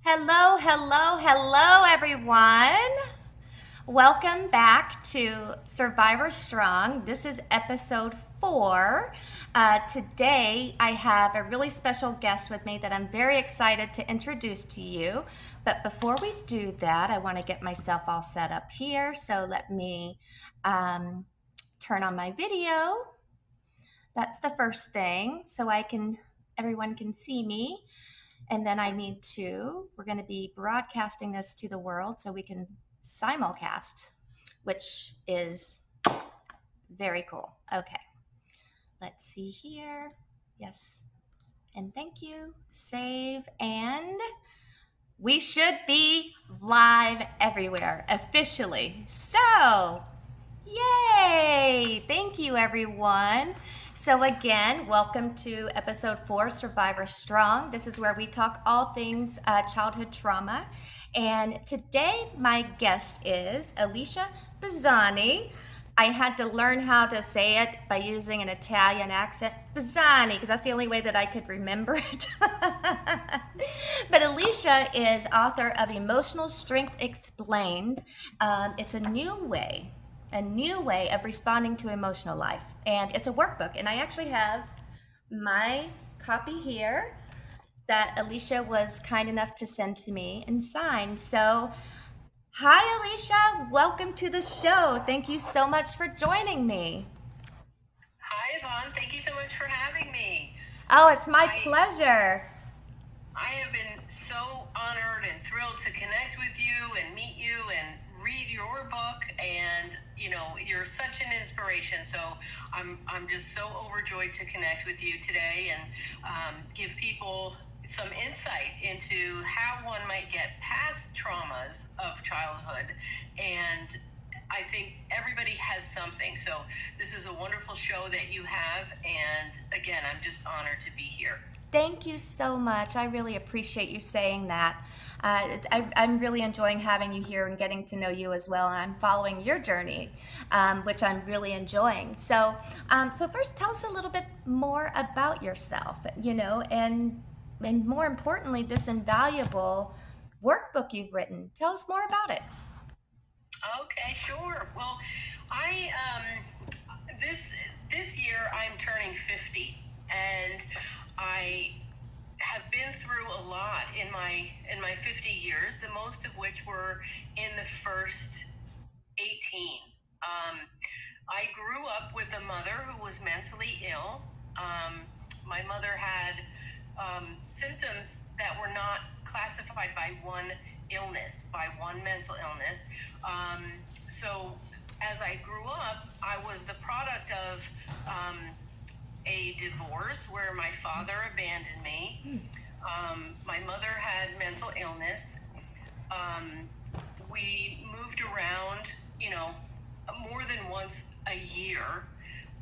Hello, hello, hello, everyone. Welcome back to Survivor Strong. This is episode 4. Today, I have a really special guest with me that I'm very excited to introduce to you. But before we do that, I want to get myself all set up here. So let me turn on my video. That's the first thing, so everyone can see me. And then we're going to be broadcasting this to the world so we can simulcast, which is very cool. Okay, let's see here. Yes, and thank you. Save, and we should be live everywhere officially. So, yay! Thank you, everyone. So, again, welcome to episode 4, Survivor Strong. This is where we talk all things childhood trauma. And today, my guest is Alicia Pozsony. I had to learn how to say it by using an Italian accent, Pozsony, because that's the only way that I could remember it. But Alicia is author of Emotional Strength Explained. It's a new way of responding to emotional life. And it's a workbook. And I actually have my copy here that Alicia was kind enough to send to me and sign. So, hi, Alicia. Welcome to the show. Thank you so much for joining me. Hi, Yvonne. Thank you so much for having me. Oh, it's my I, pleasure. I have been so honored and thrilled to connect with you and meet you and read your book. And, you're such an inspiration. So I'm just so overjoyed to connect with you today and give people some insight into how one might get past traumas of childhood. And I think everybody has something. So this is a wonderful show that you have. And again, I'm just honored to be here. Thank you so much. I really appreciate you saying that. I'm really enjoying having you here and getting to know you as well. And I'm following your journey, which I'm really enjoying. So first, tell us a little bit more about yourself, and more importantly, this invaluable workbook you've written. Tell us more about it. Okay, sure. Well, I this year I'm turning 50, and I have been through a lot in my 50 years. The most of which were in the first 18. Um, I grew up with a mother who was mentally ill. My mother had symptoms that were not classified by one illness, by one mental illness. So as I grew up, I was the product of a divorce where my father abandoned me. My mother had mental illness. We moved around, more than once a year.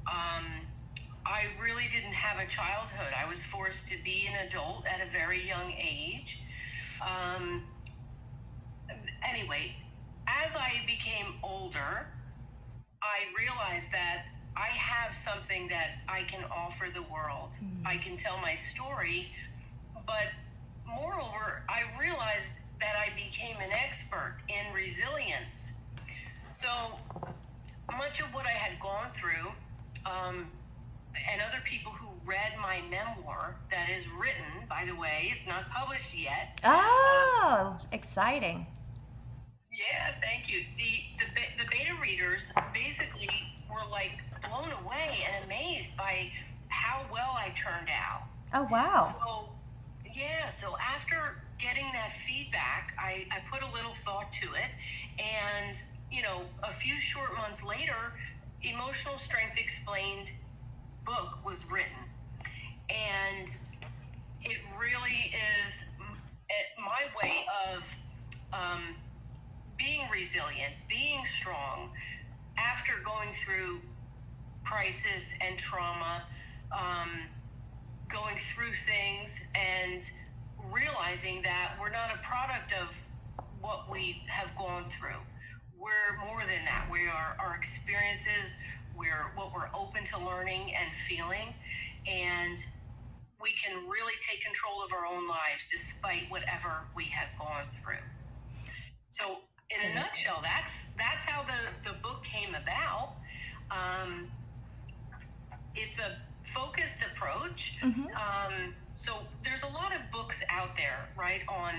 I really didn't have a childhood. I was forced to be an adult at a very young age. Um, anyway, as I became older, I realized that I have something that I can offer the world. I can tell my story, but moreover, I realized that I became an expert in resilience. So much of what I had gone through, and other people who read my memoir that is written, by the way, it's not published yet. Oh, exciting. Yeah, thank you. The beta readers basically were like blown away and amazed by how well I turned out. Oh, wow. So yeah, so after getting that feedback, I put a little thought to it, and a few short months later, Emotional Strength Explained book was written, and it really is my way of being resilient, being strong after going through crisis and trauma, um, going through things and realizing that we're not a product of what we have gone through. We're more than that. We are our experiences, we're what we're open to learning and feeling. And we can really take control of our own lives despite whatever we have gone through. So in a nutshell, that's how the book came about. It's a focused approach. So there's a lot of books out there, right, on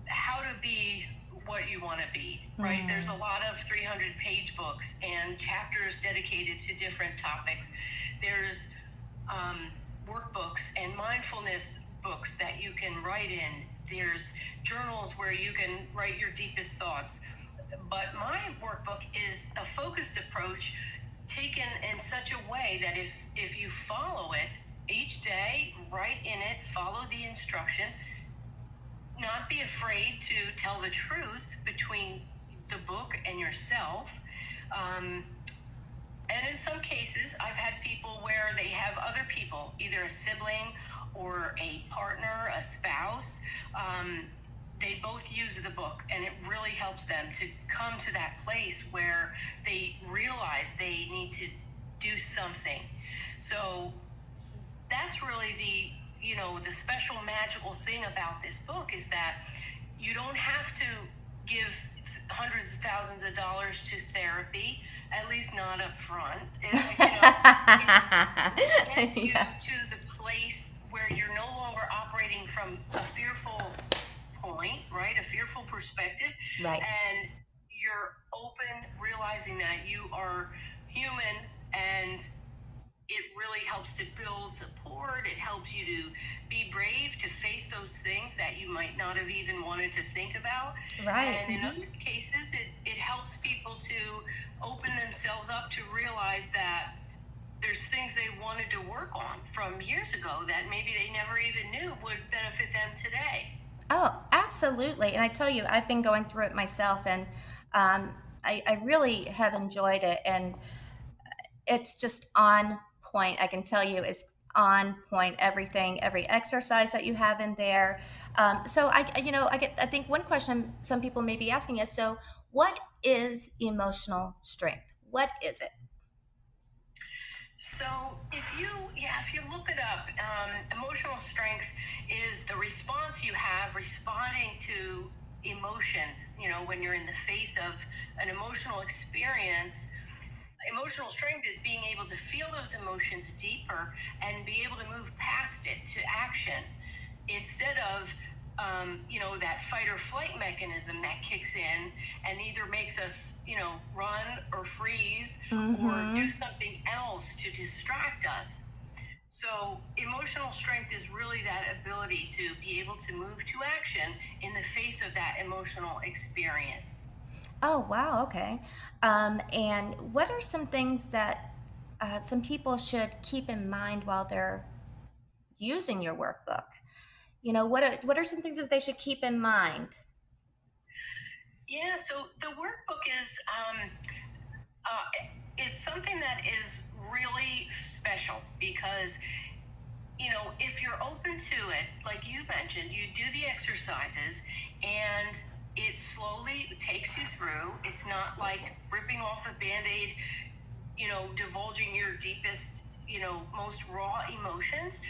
how to be what you want to be, right? There's a lot of 300-page books and chapters dedicated to different topics. There's workbooks and mindfulness books that you can write in. There's journals where you can write your deepest thoughts. But my workbook is a focused approach taken in such a way that if you follow it each day, write in it, follow the instruction, not be afraid to tell the truth between the book and yourself. And in some cases, I've had people where they have other people, either a sibling or a partner, a spouse. They both use the book, and it really helps them to come to that place where they realize they need to do something. So that's really the special magical thing about this book is that you don't have to give hundreds of thousands of dollars to therapy, at least not up front. It gets you to the place where you're no longer operating from a fearful point, right? A fearful perspective. Right. And you're open, realizing that you are human, and it really helps to build support. It helps you to be brave to face those things that you might not have even wanted to think about. Right. And in other cases, it helps people to open themselves up to realize that there's things they wanted to work on from years ago that maybe they never even knew would benefit them today. Oh, absolutely. And I tell you, I've been going through it myself, and I really have enjoyed it. And it's just on point. I can tell you it's on point. Everything, every exercise that you have in there. So I think one question some people may be asking is, so what is emotional strength? What is it? So if you look it up, emotional strength is the response you have responding to emotions. When you're in the face of an emotional experience, emotional strength is being able to feel those emotions deeper and be able to move past it to action instead of that fight or flight mechanism that kicks in and either makes us, run or freeze or do something else to distract us. So emotional strength is really that ability to be able to move to action in the face of that emotional experience. Oh, wow. Okay. And what are some things that some people should keep in mind while they're using your workbook? What are some things that they should keep in mind? Yeah, so the workbook is it's something that is really special because if you're open to it, like you mentioned, you do the exercises and it slowly takes you through. It's not like ripping off a Band-Aid, divulging your deepest, most raw emotions.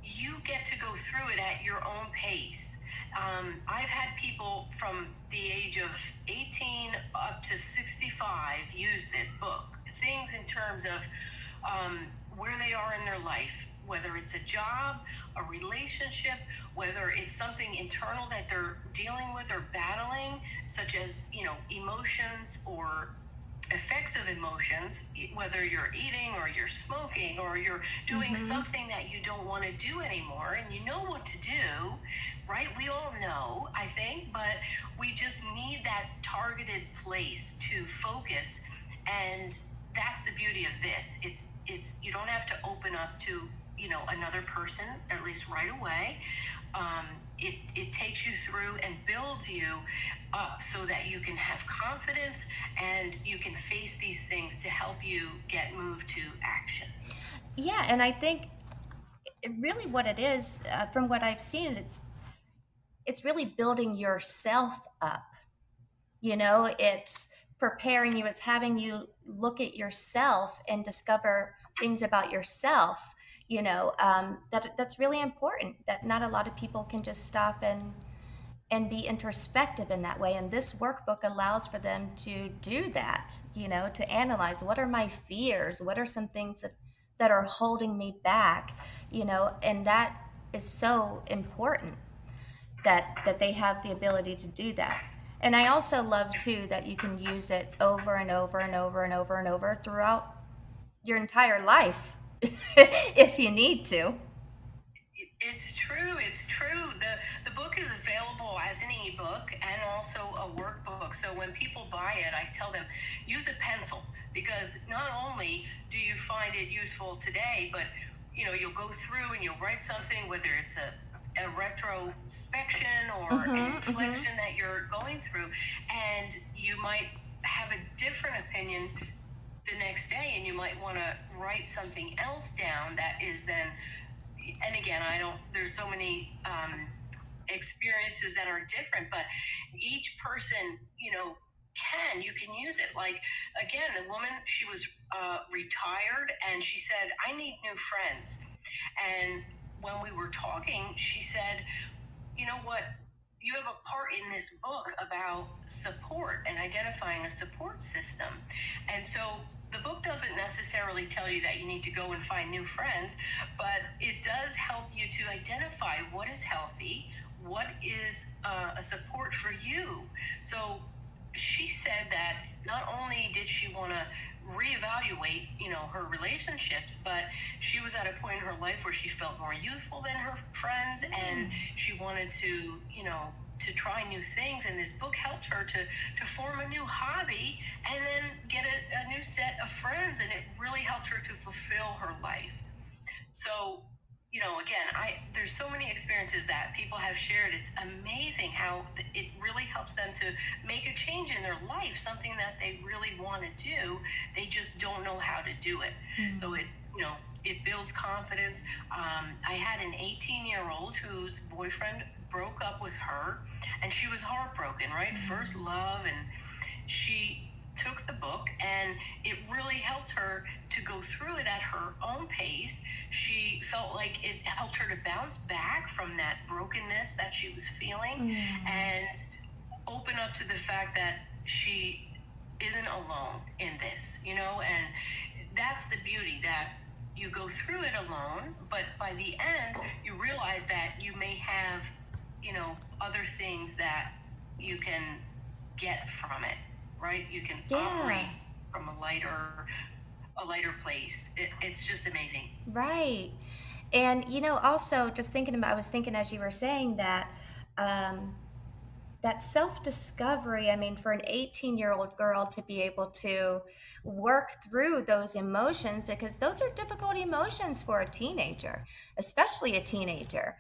You get to go through it at your own pace. I've had people from the age of 18 up to 65 use this book. Things in terms of where they are in their life, whether it's a job, a relationship, whether it's something internal that they're dealing with or battling, such as, emotions or effects of emotions, whether you're eating or you're smoking or you're doing something that you don't want to do anymore and you know what to do, right? We all know, I think, but we just need that targeted place to focus. And that's the beauty of this. It's you don't have to open up to another person, at least right away. It takes you through and builds you up so that you can have confidence and you can face these things to help you get moved to action. Yeah, and I think really what it is, from what I've seen, it's really building yourself up. It's preparing you. It's having you look at yourself and discover things about yourself. that's really important, that not a lot of people can just stop and be introspective in that way. And this workbook allows for them to do that, to analyze, what are my fears? What are some things that are holding me back? And that is so important, that they have the ability to do that. And I also love too that you can use it over and over and over and over and over throughout your entire life if you need to. It's true. It's true. The book is available as an ebook and also a workbook. So when people buy it, I tell them use a pencil, because not only do you find it useful today, but you'll go through and you'll write something, whether it's a retrospection or an inflection that you're going through, and you might have a different opinion the next day, and you might want to write something else down that is then. And again, there's so many experiences that are different, but each person, you can use it. Like, again, the woman, she was retired, and she said, I need new friends. And when we were talking, she said, you know what? You have a part in this book about support and identifying a support system. And so the book doesn't necessarily tell you that you need to go and find new friends, but it does help you to identify what is healthy, what is a support for you. So she said that not only did she want to reevaluate, her relationships, but she was at a point in her life where she felt more youthful than her friends, and she wanted to, to try new things. And this book helped her to form a new hobby and then get a new set of friends, and it really helped her to fulfill her life. So, again, there's so many experiences that people have shared. It's amazing how it really helps them to make a change in their life, something that they really want to do. They just don't know how to do it. So it builds confidence. I had an 18-year-old whose boyfriend broke up with her, and she was heartbroken, right? First love, and she took the book, and it really helped her to go through it at her own pace. She felt like it helped her to bounce back from that brokenness that she was feeling, and open up to the fact that she isn't alone in this, and that's the beauty, that you go through it alone, but by the end, you realize that you may have, other things that you can get from it, right? You can operate from a lighter place. It's just amazing. Right. And also just I was thinking as you were saying that, that self-discovery, I mean, for an 18-year-old girl to be able to work through those emotions, because those are difficult emotions for a teenager, especially a teenager.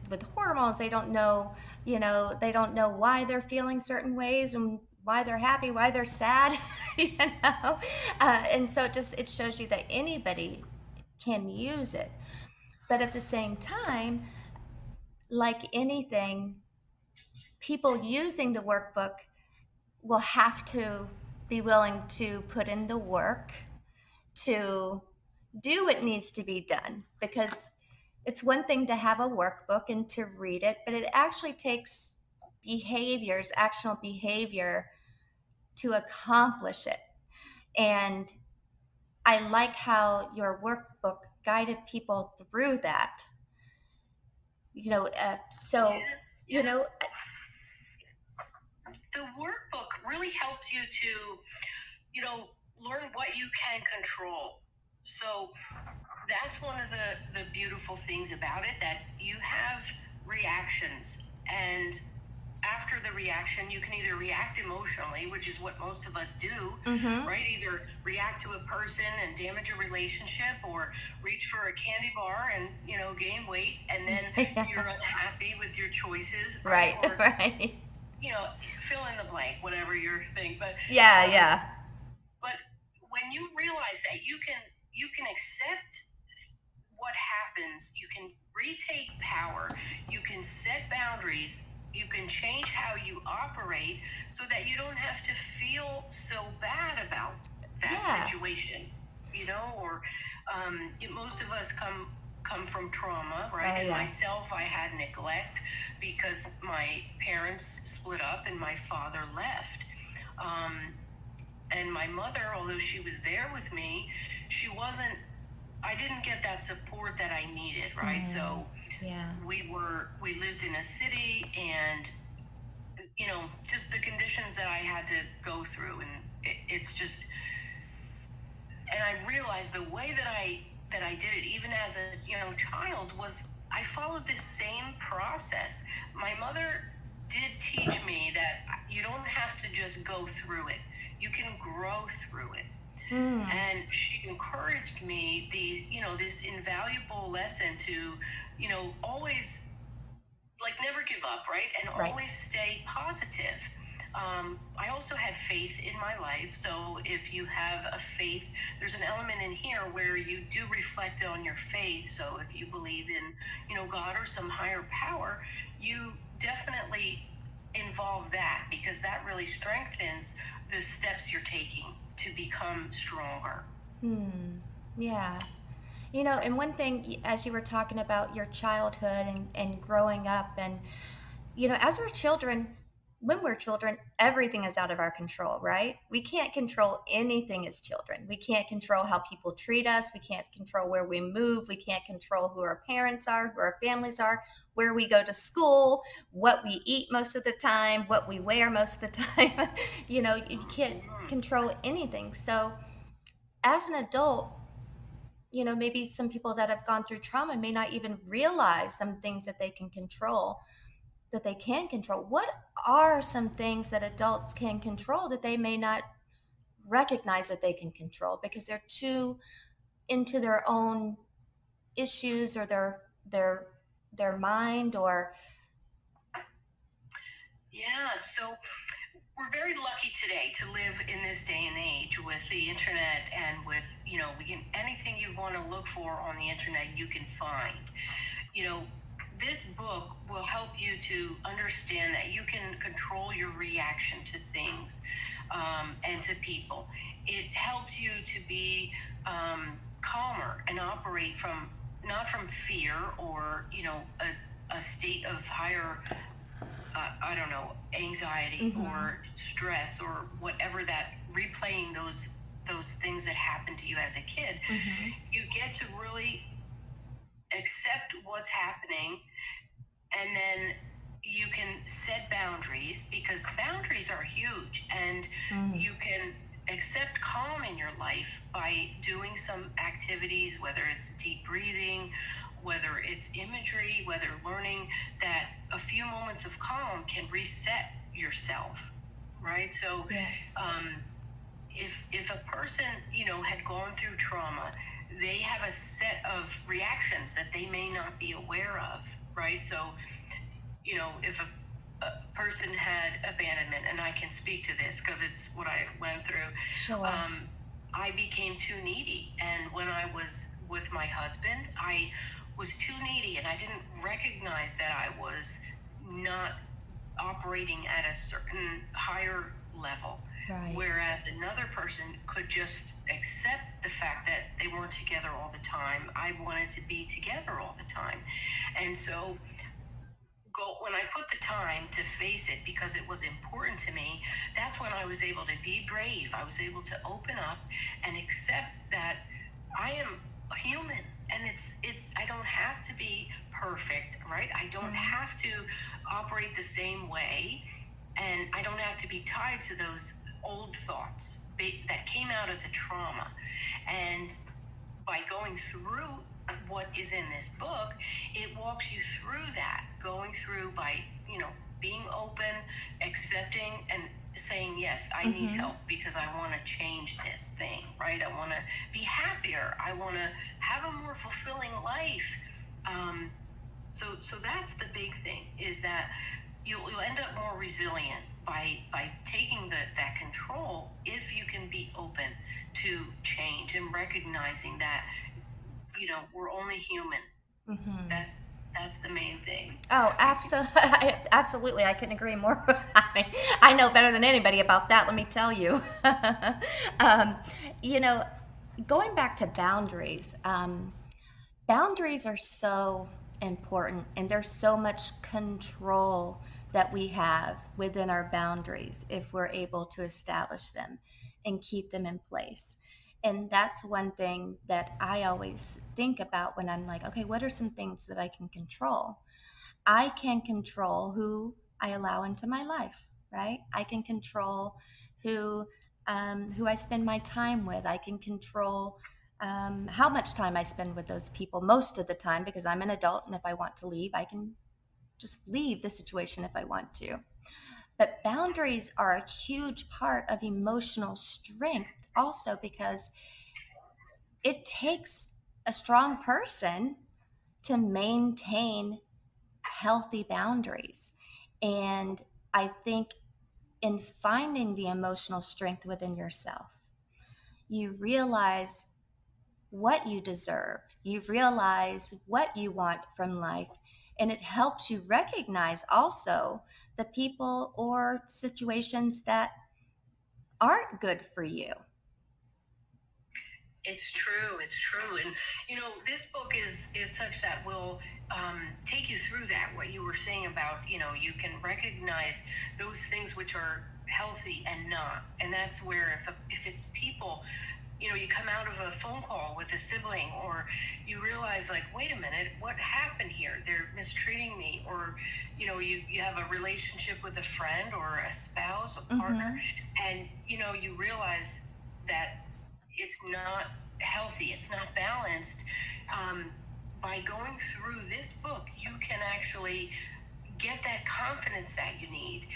With hormones, they don't know, why they're feeling certain ways, and why they're happy, why they're sad, and so it shows you that anybody can use it. But at the same time, like anything, people using the workbook will have to be willing to put in the work to do what needs to be done, because it's one thing to have a workbook and to read it, but it actually takes actionable behavior to accomplish it. And I like how your workbook guided people through that. The workbook really helps you to, learn what you can control. So that's one of the beautiful things about it, that you have reactions, and after the reaction, you can either react emotionally, which is what most of us do, right? Either react to a person and damage a relationship, or reach for a candy bar and, gain weight, and then you're unhappy with your choices, right? Or, right. Fill in the blank, whatever your thing. But But when you realize that you can accept what happens, you can retake power, you can set boundaries, you can change how you operate, so that you don't have to feel so bad about that situation. or most of us come from trauma, right? And yeah. myself, I had neglect because my parents split up and my father left. And my mother, although she was there with me, I didn't get that support that I needed, right? So we lived in a city, and just the conditions that I had to go through, and it's just, and I realized the way that I did it, even as a child, was I followed this same process. My mother did teach me that you don't have to just go through it; you can grow through it. And she encouraged me this invaluable lesson to always, like, never give up, right? And always stay positive. I also had faith in my life. So if you have a faith, there's an element in here where you do reflect on your faith. So if you believe in, God or some higher power, you definitely involve that, because that really strengthens the steps you're taking to become stronger. Yeah. And one thing, as you were talking about your childhood and growing up, and, as when we're children, everything is out of our control, right? We can't control anything as children. We can't control how people treat us. We can't control where we move. We can't control who our parents are, who our families are, where we go to school, what we eat most of the time, what we wear most of the time. You can't control anything. So as an adult, maybe some people that have gone through trauma may not even realize some things that they can control. What are some things that adults can control that they may not recognize that they can control because they're too into their own issues or their mind? Or so we're very lucky today to live in this day and age with the internet, and with anything you want to look for on the internet, you can find. This book will help you to understand that you can control your reaction to things, and to people. It helps you to be calmer and operate not from fear or a state of higher anxiety or stress or whatever, that replaying those things that happened to you as a kid. You get to really accept what's happening, and then you can set boundaries, because boundaries are huge, and you can accept calm in your life by doing some activities, whether it's deep breathing, whether it's imagery, whether learning that a few moments of calm can reset yourself, right? So if a person had gone through trauma, they have a set of reactions that they may not be aware of, right? So if a person had abandonment, and I can speak to this because it's what I went through. Sure. I became too needy, and when I was with my husband, I was too needy, and I didn't recognize that I was not operating at a certain higher level. Right. Whereas another person could just accept the fact that they weren't together all the time. I wanted to be together all the time. And so when I put the time to face it, because it was important to me, that's when I was able to be brave. I was able to open up and accept that I am human, and it's I don't have to be perfect, right? I don't have to operate the same way, and I don't have to be tied to those old thoughts that came out of the trauma. And by going through what is in this book, it walks you through that, going through by being open, accepting, and saying, yes, I need help because I want to change this thing, right? I want to be happier. I want to have a more fulfilling life. So that's the big thing, is that you'll end up more resilient by taking that control, if you can be open to change and recognizing that we're only human. That's the main thing. Oh, absolutely. I couldn't agree more. I know better than anybody about that, let me tell you. going back to boundaries, boundaries are so important, and there's so much control that we have within our boundaries if we're able to establish them and keep them in place. And that's one thing that I always think about when I'm like, okay, what are some things that I can control? I can control who I allow into my life, right? I can control who who I spend my time with. I can control how much time I spend with those people most of the time because I'm an adult, and if I want to leave, I can just leave the situation if I want to. But boundaries are a huge part of emotional strength also because it takes a strong person to maintain healthy boundaries. And I think in finding the emotional strength within yourself, you realize what you deserve, you realize what you want from life, and it helps you recognize also the people or situations that aren't good for you. It's true. It's true. And this book is such that will take you through that. What you were saying about you can recognize those things which are healthy and not. And that's where if it's people, you come out of a phone call with a sibling, or you realize, like, wait a minute, what happened here? They're mistreating me. Or you have a relationship with a friend or a spouse, a partner, and you realize that it's not healthy, it's not balanced. By going through this book, you can actually get that confidence that you need.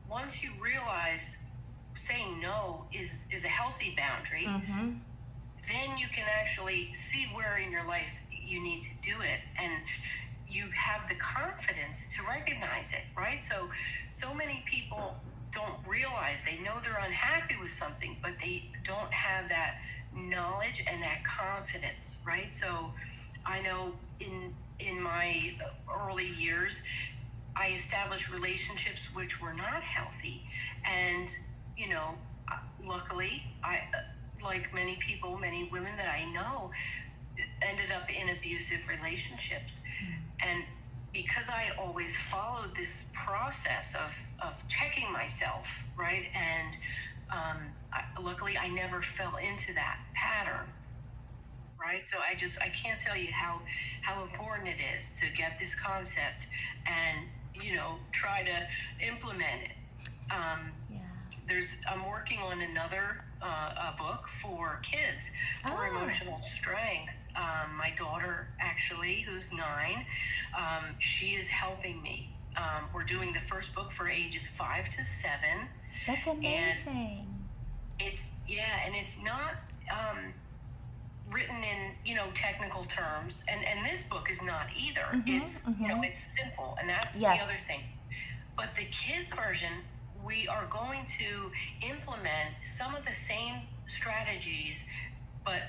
Once you realize saying no is a healthy boundary, then you can actually see where in your life you need to do it, and you have the confidence to recognize it, right? So many people don't realize, they know they're unhappy with something, but they don't have that knowledge and that confidence, right? So I know in my early years, I established relationships which were not healthy, and luckily, I, like many people, many women that I know, ended up in abusive relationships. And because I always followed this process of checking myself, right? And luckily, I never fell into that pattern, right? So I can't tell you how important it is to get this concept and try to implement it. I'm working on another a book for kids for emotional strength. My daughter, actually, who's 9, she is helping me. We're doing the first book for ages 5 to 7. That's amazing. And it's not written in technical terms, and this book is not either. It's it's simple, and that's the other thing. But the kids version, we are going to implement some of the same strategies, but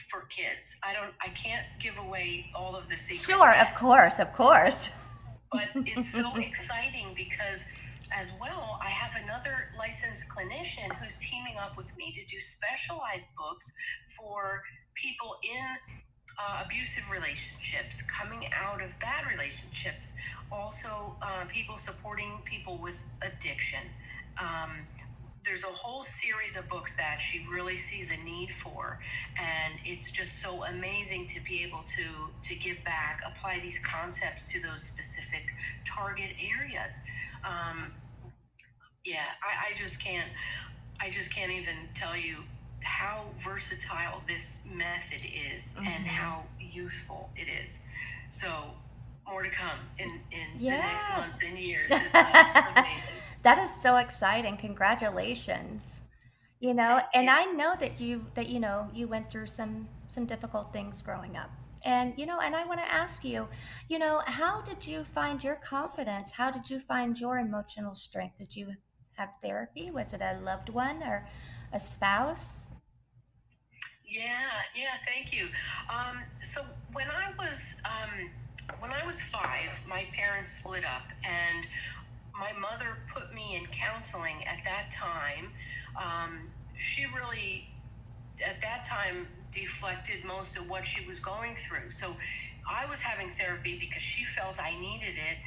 for kids. I can't give away all of the secrets. Sure, of course. But it's so exciting because, as well, I have another licensed clinician who's teaming up with me to do specialized books for people in abusive relationships, coming out of bad relationships, also people supporting people with addiction. There's a whole series of books that she really sees a need for, and it's just so amazing to be able to give back, apply these concepts to those specific target areas. I just can't even tell you how versatile this method is and how useful it is. So more to come in the next months and years. It's amazing. That is so exciting. Congratulations. And I know that you went through some difficult things growing up. And and I want to ask you, how did you find your confidence? How did you find your emotional strength? Did you have therapy? Was it a loved one or a spouse? Yeah, thank you. So when I was 5, my parents split up, and my mother put me in counseling at that time. She really at that time deflected most of what she was going through. So I was having therapy because she felt I needed it,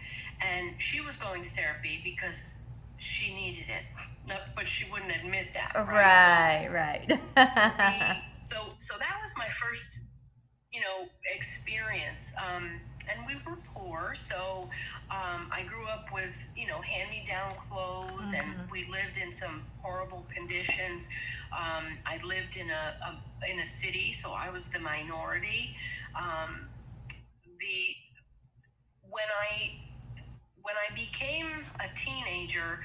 and she was going to therapy because she needed it. No, but she wouldn't admit that. Right. So that was my first, experience. And we were poor, so I grew up with, hand-me-down clothes, and we lived in some horrible conditions. I lived in a city, so I was the minority. The when I became a teenager,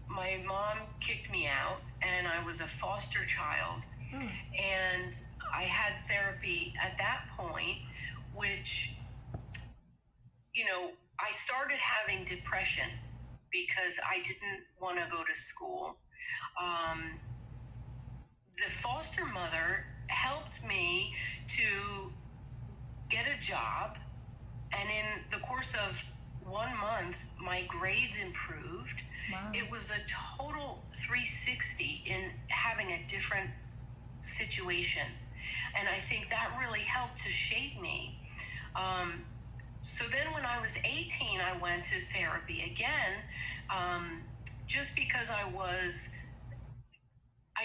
my mom kicked me out, and I was a foster child. And I had therapy at that point, which, I started having depression because I didn't want to go to school. The foster mother helped me to get a job, and in the course of 1 month, my grades improved. Wow. It was a total 360 in having a different situation, and I think that really helped to shape me. So then when I was 18, I went to therapy again, just because I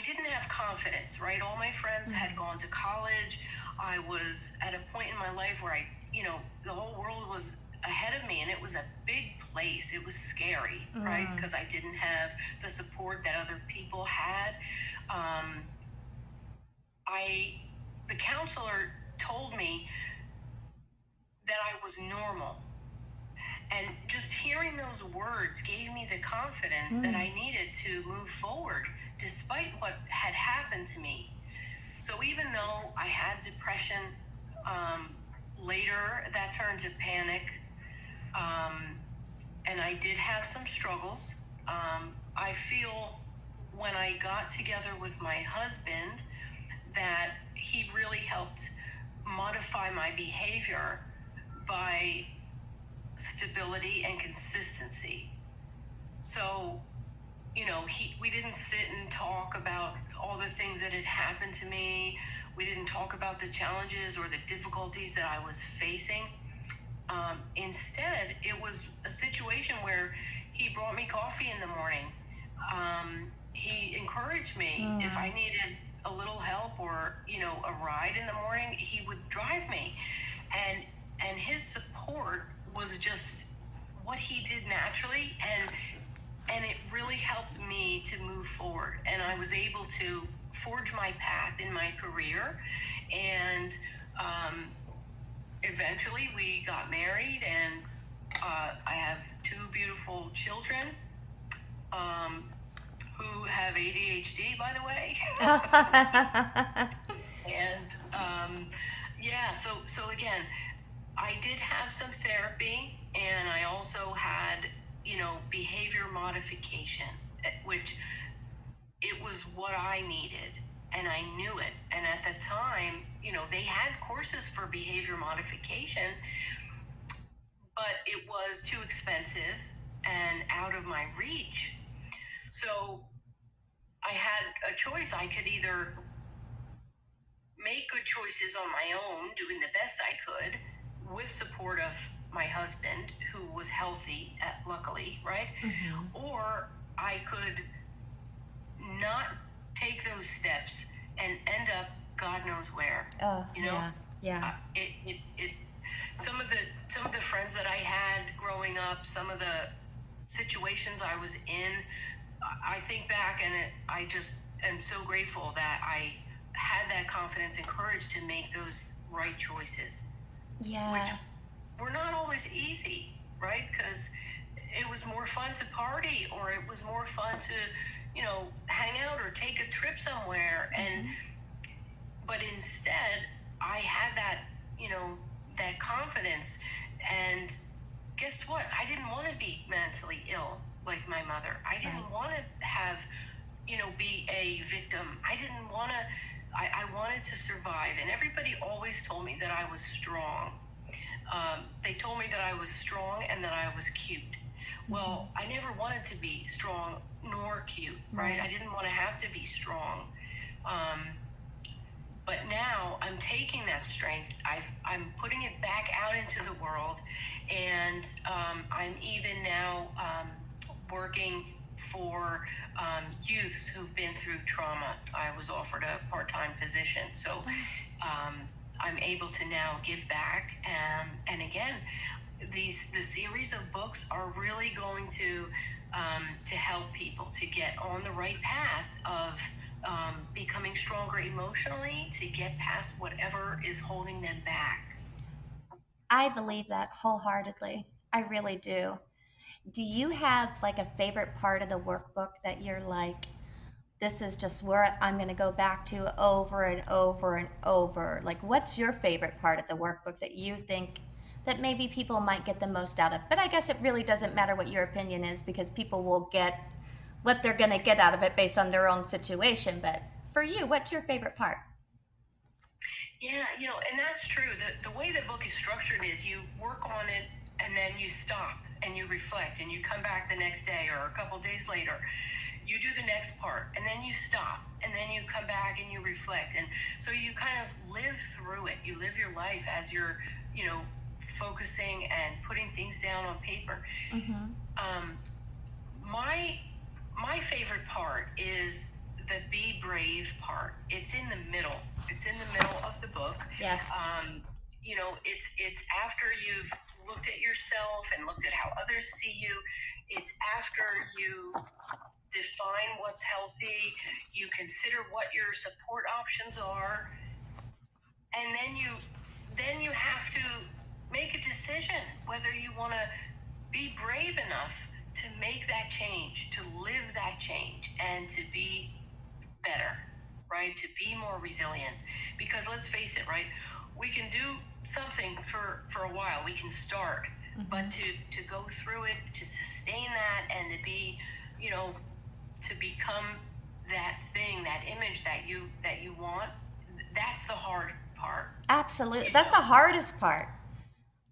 didn't have confidence, right? All my friends had gone to college. I was at a point in my life where the whole world was ahead of me, and it was a big place. It was scary, right? Because I didn't have the support that other people had. The counselor told me that I was normal. And just hearing those words gave me the confidence that I needed to move forward, despite what had happened to me. So even though I had depression, later that turned to panic, and I did have some struggles. I feel when I got together with my husband that he really helped modify my behavior by stability and consistency. So, we didn't sit and talk about all the things that had happened to me. We didn't talk about the challenges or the difficulties that I was facing. Instead, it was a situation where he brought me coffee in the morning. He encouraged me. If I needed a little help or, a ride in the morning, he would drive me. And his support was just what he did naturally, and it really helped me to move forward. And I was able to forge my path in my career, and eventually we got married, and I have 2 beautiful children who have ADHD, by the way. And so again, I did have some therapy, and I also had, behavior modification, which it was what I needed, and I knew it. And at the time, they had courses for behavior modification, but it was too expensive and out of my reach. So I had a choice. I could either make good choices on my own, doing the best I could, with support of my husband, who was healthy, luckily, right? Or I could not take those steps and end up God knows where. Yeah. Some of the friends that I had growing up, some of the situations I was in, I think back, and I just am so grateful that I had that confidence and courage to make those right choices. Yeah. Which were not always easy, right? Because it was more fun to party, or it was more fun to, hang out or take a trip somewhere. But instead, I had that, that confidence. And guess what? I didn't want to be mentally ill like my mother. I didn't want to have, be a victim. I didn't want to. I wanted to survive, and everybody always told me that I was strong. They told me that I was strong and that I was cute. Well, I never wanted to be strong nor cute, right? I didn't want to have to be strong. Um, but now I'm taking that strength, I'm putting it back out into the world, and I'm even now working for youths who've been through trauma. I was offered a part-time position, so I'm able to now give back. And again, the series of books are really going to help people to get on the right path of becoming stronger emotionally, to get past whatever is holding them back. I believe that wholeheartedly. I really do. Do you have like a favorite part of the workbook that you're like, this is just where I'm going to go back to over and over and over? Like, what's your favorite part of the workbook that you think that maybe people might get the most out of? But I guess it really doesn't matter what your opinion is, because people will get what they're going to get out of it based on their own situation. But for you, what's your favorite part? Yeah, and that's true. The way the book is structured is you work on it and then you stop and you reflect and you come back the next day or a couple days later. You do the next part and then you stop and then you come back and you reflect. And so you kind of live through it. You live your life as you're, focusing and putting things down on paper. Mm-hmm. My favorite part is the be brave part. It's in the middle. It's in the middle of the book. Yes. It's after you've looked at yourself and looked at how others see you. It's after you define what's healthy, you consider what your support options are, and then you have to make a decision whether you want to be brave enough to make that change, to live that change, and to be better, right? To be more resilient. Because let's face it, right? We can do something for a while. We can start, but to go through it, to sustain that, and to be, to become that thing, that image that you want, that's the hard part. Absolutely. That's the hardest part.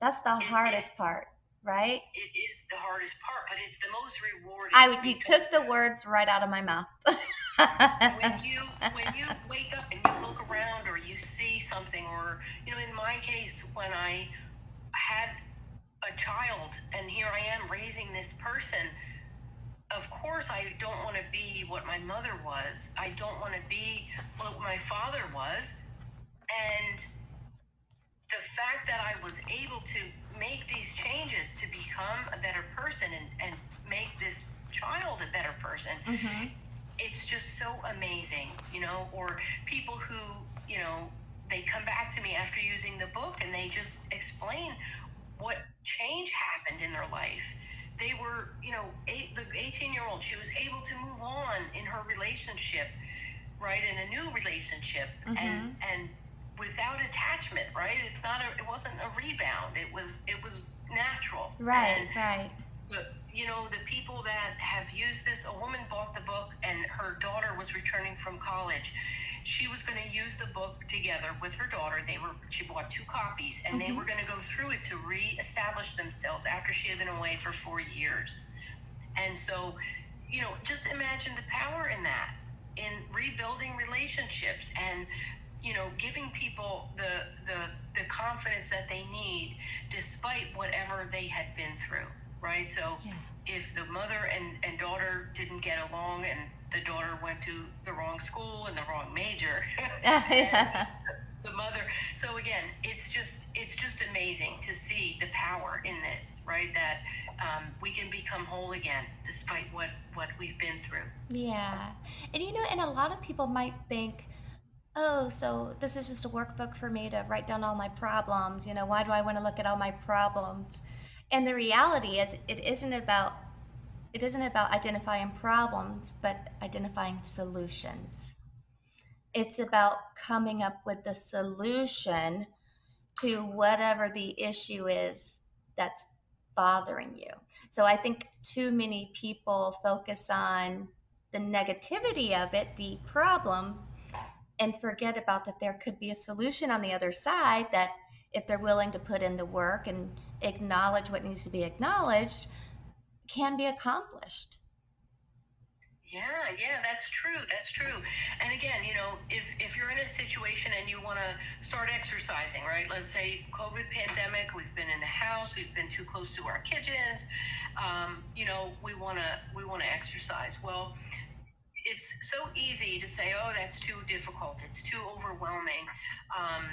That's the hardest part, right? It is the hardest part, but it's the most rewarding. You took the words right out of my mouth. when you wake up and you look around or you see something, or in my case, when I had a child and here I am raising this person, of course I don't want to be what my mother was. I don't want to be what my father was. And the fact that I was able to make these changes to become a better person and make this child a better person, it's just so amazing, or people who, they come back to me after using the book and they just explain what change happened in their life. They were, the 18-year-old, she was able to move on in her relationship, right, in a new relationship, and without attachment, right? It wasn't a rebound. It was natural. Right, and right. The people that have used this, a woman bought the book and her daughter was returning from college. She was going to use the book together with her daughter. She bought 2 copies, and they were going to go through it to reestablish themselves after she had been away for 4 years. And so, just imagine the power in that, in rebuilding relationships and giving people the confidence that they need despite whatever they had been through, right? So if the mother and daughter didn't get along and the daughter went to the wrong school and the wrong major, the mother. So again, it's just amazing to see the power in this, right? That we can become whole again despite what we've been through. Yeah. And a lot of people might think, oh, so this is just a workbook for me to write down all my problems. Why do I want to look at all my problems? And the reality is, it isn't about identifying problems, but identifying solutions. It's about coming up with the solution to whatever the issue is that's bothering you. So I think too many people focus on the negativity of it, the problem, and forget about that there could be a solution on the other side, that if they're willing to put in the work and acknowledge what needs to be acknowledged, can be accomplished. Yeah, that's true. That's true. And again, if you're in a situation and you want to start exercising, right? Let's say COVID pandemic, we've been in the house, we've been too close to our kitchens. We want to exercise. Well, it's so easy to say, oh, that's too difficult. It's too overwhelming. Um,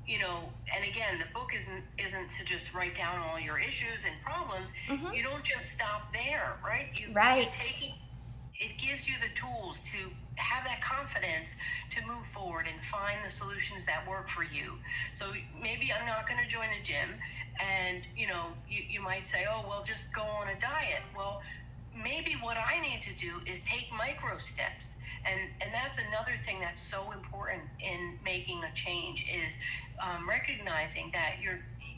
and again, the book isn't to just write down all your issues and problems. Mm-hmm. You don't just stop there, right? Right. It gives you the tools to have that confidence to move forward and find the solutions that work for you. So maybe I'm not going to join a gym, and you might say, oh, well, just go on a diet. Well, maybe what I need to do is take micro steps. And that's another thing that's so important in making a change is recognizing that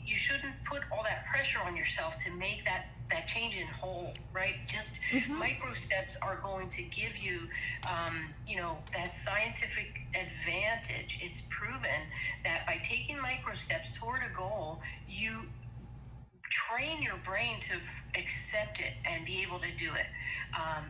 you shouldn't put all that pressure on yourself to make that change in whole, right? Just micro steps are going to give you, that scientific advantage. It's proven that by taking micro steps toward a goal, you train your brain to accept it and be able to do it.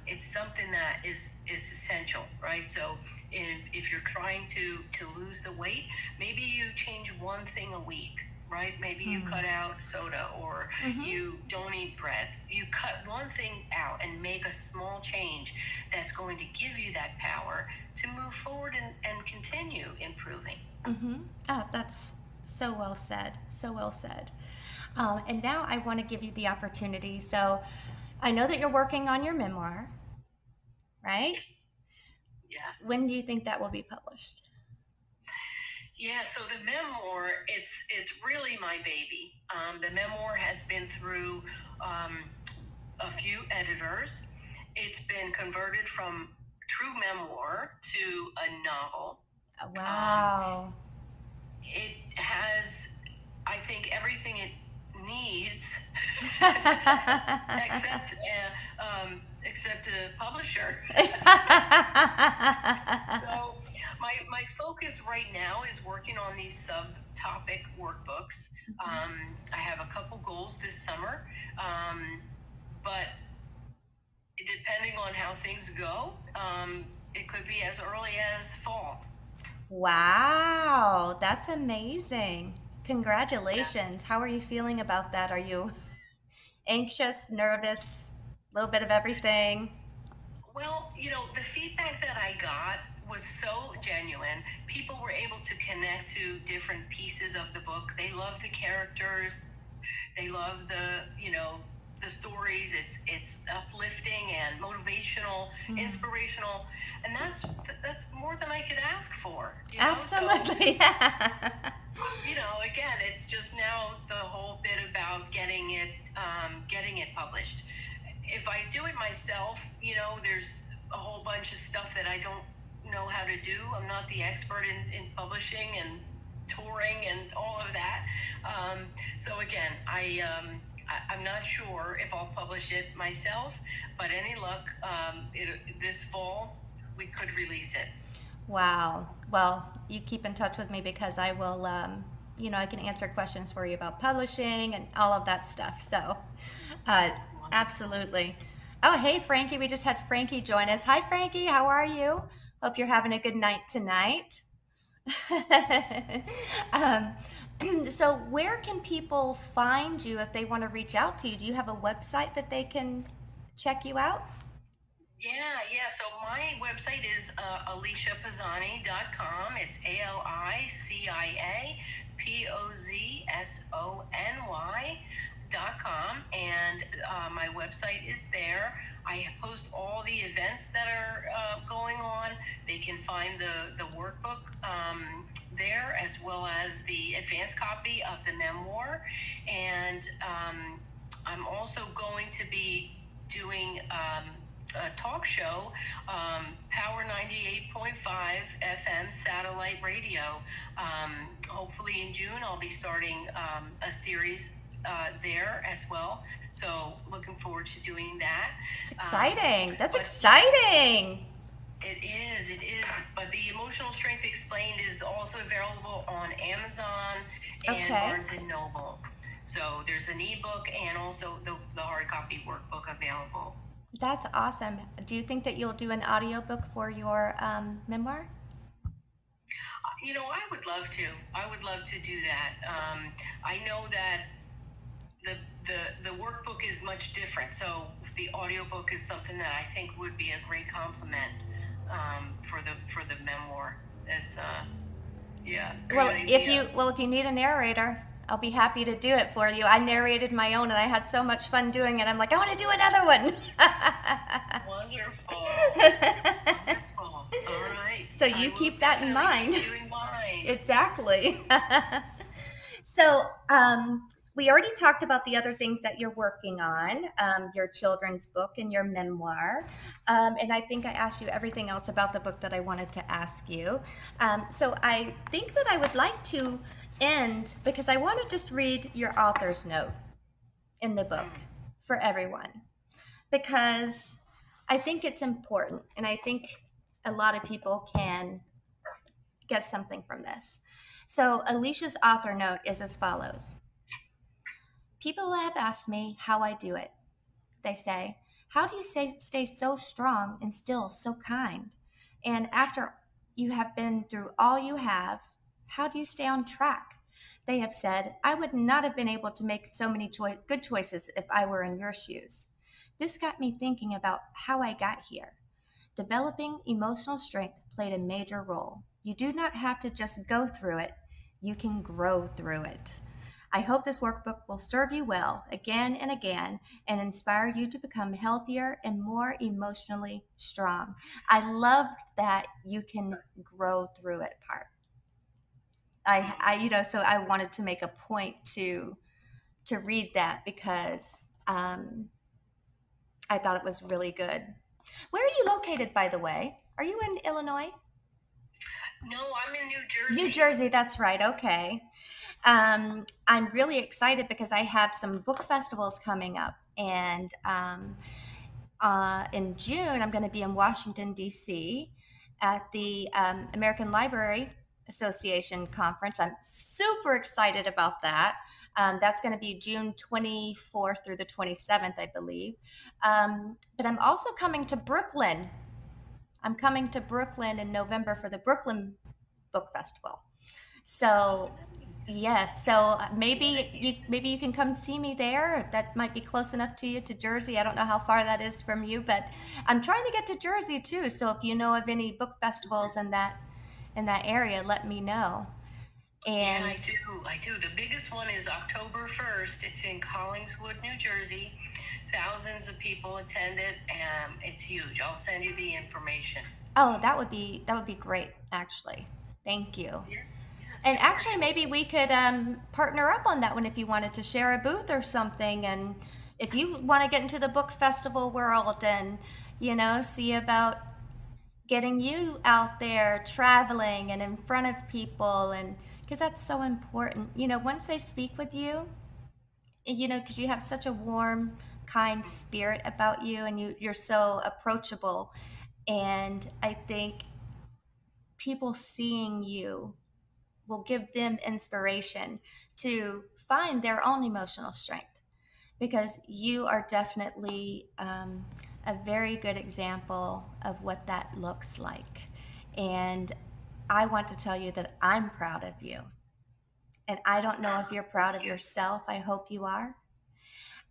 It's something that is essential, right? So if you're trying to lose the weight, maybe you change one thing a week, right? Maybe you cut out soda, or you don't eat bread. You cut one thing out and make a small change that's going to give you that power to move forward and continue improving. Oh, that's so well said. So well said. And now I want to give you the opportunity. So I know that you're working on your memoir, right? Yeah. When do you think that will be published? Yeah, so the memoir, it's really my baby. The memoir has been through a few editors. It's been converted from true memoir to a novel. Wow. It has, I think, everything it needs, except a publisher. So my focus right now is working on these subtopic workbooks. I have a couple goals this summer, but depending on how things go, it could be as early as fall. Wow, that's amazing. Congratulations. How are you feeling about that? Are you anxious, nervous, a little bit of everything? Well, the feedback that I got was so genuine. People were able to connect to different pieces of the book. They love the characters. They love the stories. It's uplifting and motivational, inspirational, and that's more than I could ask for. Absolutely. So, again, it's just now the whole bit about getting it published. If I do it myself, there's a whole bunch of stuff that I don't know how to do. I'm not the expert in publishing and touring and all of that. So again, I'm not sure if I'll publish it myself, but any luck, this fall we could release it. Wow. Well, you keep in touch with me because I will, I can answer questions for you about publishing and all of that stuff. So, absolutely. Oh, hey, Frankie. We just had Frankie join us. Hi, Frankie. How are you? Hope you're having a good night tonight. um, so, where can people find you if they want to reach out to you? Do you have a website that they can check you out? Yeah. So my website is aliciapozony.com. It's ALICIAPOZSONY.com, and my website is there. I post all the events that are going on. They can find the workbook there, as well as the advanced copy of the memoir. And I'm also going to be doing a talk show, Power 98.5 FM satellite radio. Hopefully in June, I'll be starting a series there as well. So looking forward to doing that. It's exciting. That's exciting. It is. But the Emotional Strength Explained is also available on Amazon and Barnes and Noble. So there's an ebook and also the hard copy workbook available. That's awesome. Do you think that you'll do an audiobook for your memoir? I would love to. I would love to do that. I know that the the workbook is much different, so the audiobook is something that I think would be a great complement for the memoir. It's yeah. If you need a narrator, I'll be happy to do it for you. I narrated my own, and I had so much fun doing it. I'm like, I want to do another one. Wonderful. Wonderful. All right. So you keep that in mind. Doing mine. Exactly. So, we already talked about the other things that you're working on, your children's book and your memoir. And I think I asked you everything else about the book that I wanted to ask you. So I think that I would like to end because I want to just read your author's note in the book for everyone, because I think it's important, and I think a lot of people can get something from this. So Alicia's author note is as follows. People have asked me how I do it. They say, how do you stay so strong and still so kind? And after you have been through all you have, how do you stay on track? They have said, I would not have been able to make so many good choices if I were in your shoes. This got me thinking about how I got here. Developing emotional strength played a major role. You do not have to just go through it, you can grow through it. I hope this workbook will serve you well again and again and inspire you to become healthier and more emotionally strong. I love that you can grow through it part. So I wanted to make a point to read that because I thought it was really good. Where are you located, by the way? Are you in Illinois? No, I'm in New Jersey. New Jersey, that's right. Okay. I'm really excited because I have some book festivals coming up. And in June, I'm going to be in Washington, D.C. at the American Library Association conference. I'm super excited about that. That's going to be June 24th through the 27th, I believe. But I'm also coming to Brooklyn. I'm coming to Brooklyn in November for the Brooklyn Book Festival. So, yes. So maybe you can come see me there. That might be close enough to you, to Jersey. I don't know how far that is from you, but I'm trying to get to Jersey too. So if you know of any book festivals in that area, let me know. And yeah, I do. The biggest one is October 1st. It's in Collingswood, New Jersey. Thousands of people attend it, and it's huge. I'll send you the information. Oh, that would be great, actually. Thank you. Yeah. And actually, maybe we could partner up on that one if you wanted to share a booth or something. And if you want to get into the book festival world and, see about getting you out there traveling and in front of people, and because that's so important. Once they speak with you, because you have such a warm, kind spirit about you, and you're so approachable. And I think people seeing you will give them inspiration to find their own emotional strength, because you are definitely a very good example of what that looks like. And I want to tell you that I'm proud of you. And I don't know if you're proud of yourself. I hope you are.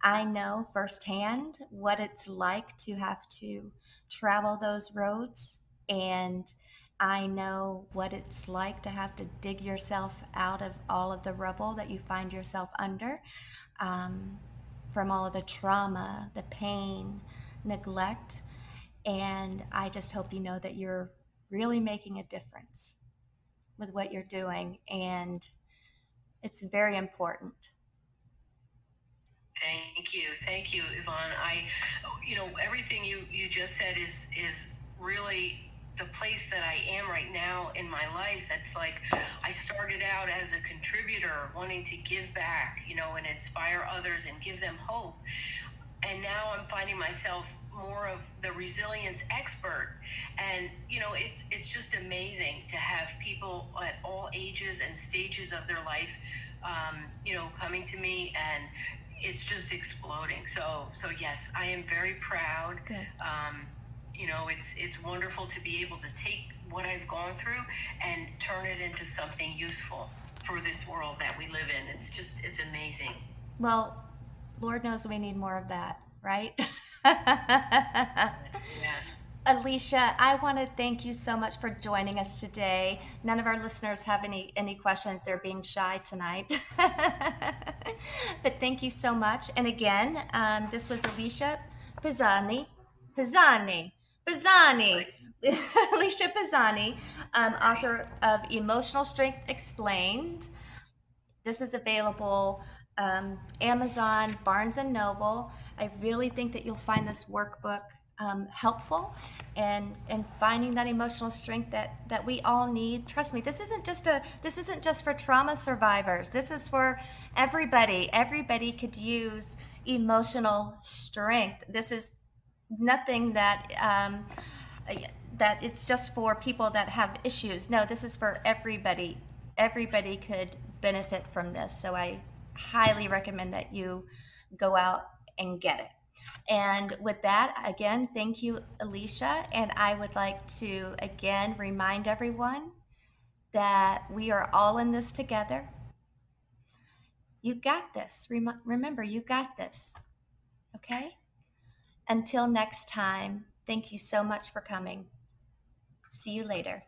I know firsthand what it's like to have to travel those roads, and I know what it's like to have to dig yourself out of all of the rubble that you find yourself under, from all of the trauma, the pain, neglect. And I just hope you know that you're really making a difference with what you're doing, and it's very important. Thank you, Yvonne. Everything you just said is really the place that I am right now in my life. It's like I started out as a contributor, wanting to give back, and inspire others and give them hope. And now I'm finding myself more of the resilience expert. And it's just amazing to have people at all ages and stages of their life coming to me and it's just exploding. So yes, I am very proud. Good. You know, it's wonderful to be able to take what I've gone through and turn it into something useful for this world that we live in. It's amazing. Well, Lord knows we need more of that, right? Yes. Alicia, I want to thank you so much for joining us today. None of our listeners have any questions. They're being shy tonight. But thank you so much. And again, this was Alicia Pozsony. Pozsony. Pozsony. Alicia Pozsony, author of Emotional Strength Explained. This is available Amazon, Barnes and Noble. I really think that you'll find this workbook helpful and finding that emotional strength that we all need. Trust me, this isn't just for trauma survivors. This is for everybody. Everybody could use emotional strength. This is nothing that it's just for people that have issues. No, this is for everybody. Everybody could benefit from this. So I highly recommend that you go out and get it. And with that, again, thank you, Alicia. And I would like to again remind everyone that we are all in this together. You got this. Remember, you got this. Okay? Until next time, thank you so much for coming. See you later.